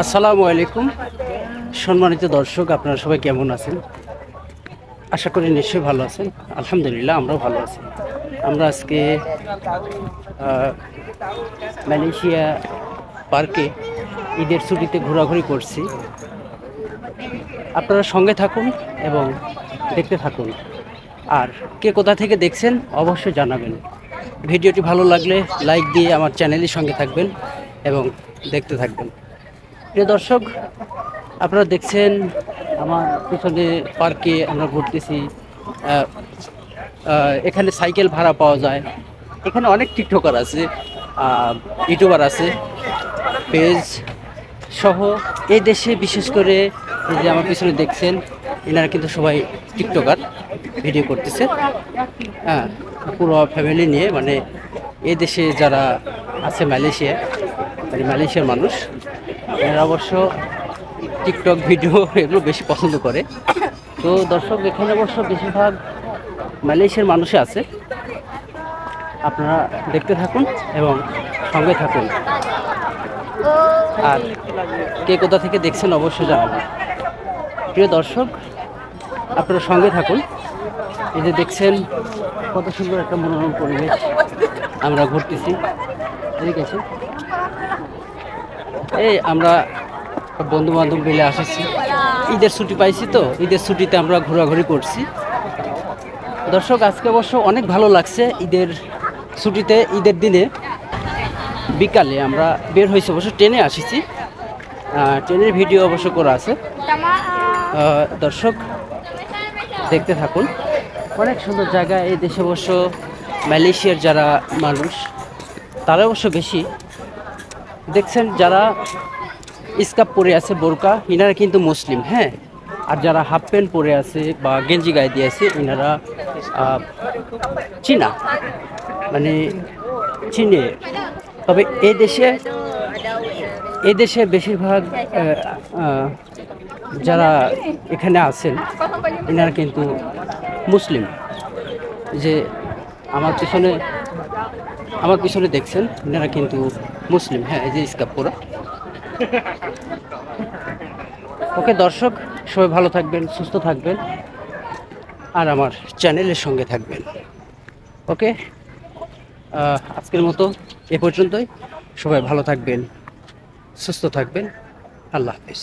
আসসালামু আলাইকুম, সম্মানিত দর্শক, আপনারা সবাই কেমন আছেন? আশা করি নিশ্চয়ই ভালো আছেন। আলহামদুলিল্লাহ, আমরাও ভালো আছি। আমরা আজকে মালয়েশিয়া পার্কে ঈদের ছুটিতে ঘোরাঘুরি করছি। আপনারা সঙ্গে থাকুন এবং দেখতে থাকুন। আর কে কোথা থেকে দেখছেন অবশ্যই জানাবেন। ভিডিওটি ভালো লাগলে লাইক দিয়ে আমার চ্যানেলের সঙ্গে থাকবেন এবং দেখতে থাকবেন। প্রিয় দর্শক, আপনারা দেখছেন আমার পিছনে পার্কে আমরা ঘুরতেছি। আহ, এখানে সাইকেল ভাড়া পাওয়া যায়। এখানে অনেক টিকটকার আছে, ইউটিউবার আছে, পেজ সহ। এই দেশে বিশেষ করে এই যে আমার পিছনে দেখছেন, এনারা কিন্তু সবাই টিকটকার, ভিডিও করতেছে। হ্যাঁ, পুরো ফ্যামিলি নিয়ে, মানে এই দেশে যারা আছে মালয়েশিয়া, মানে মালয়েশিয়ার মানুষ, এরা অবশ্য টিকটক ভিডিও এগুলো বেশি পছন্দ করে। তো দর্শক, এখানে অবশ্য বেশিরভাগ মালয়েশিয়ার মানুষই আছে। আপনারা দেখতে থাকুন এবং সঙ্গে থাকুন। আর কে কোথা থেকে দেখছেন অবশ্যই জানাবেন। প্রিয় দর্শক, আপনারা সঙ্গে থাকুন। এই যে দেখছেন কত সুন্দর একটা মনোরম পরিবেশ, আমরা ঘুরতেছি। ঠিক আছে, এই আমরা বন্ধু বান্ধব মিলে আসছি, ঈদের ছুটি পাইছি, তো ঈদের ছুটিতে আমরা ঘোরাঘুরি করছি। দর্শক, আজকে অবশ্য অনেক ভালো লাগছে। ঈদের ছুটিতে, ঈদের দিনে বিকালে আমরা বের হয়েছি, অবশ্য ট্রেনে আসিছি। ট্রেনের ভিডিও অবশ্য করা আছে। দর্শক, দেখতে থাকুন। অনেক সুন্দর জায়গা। এই দেশে অবশ্য মালয়েশিয়ার যারা মানুষ, তারা অবশ্য বেশি দেখছেন, যারা স্কার্ফ পরে আছে, বোরকা, ইনারা কিন্তু মুসলিম। হ্যাঁ, আর যারা হাফ প্যান্ট পরে আছে বা গেঞ্জি গায়ে দিয়ে আছে, ইনারা চীনা, মানে চীনে। তবে এই দেশে বেশিরভাগ যারা এখানে আছেন, এনারা কিন্তু মুসলিম। যে আমার পিছনে দেখছেন, এনারা কিন্তু মুসলিম। হ্যাঁ, এই যে স্কার্ফ পরা। ওকে দর্শক, সবাই ভালো থাকবেন, সুস্থ থাকবেন, আর আমার চ্যানেলের সঙ্গে থাকবেন। ওকে, আজকের মতো এ পর্যন্তই। সবাই ভালো থাকবেন, সুস্থ থাকবেন। আল্লাহ হাফেজ।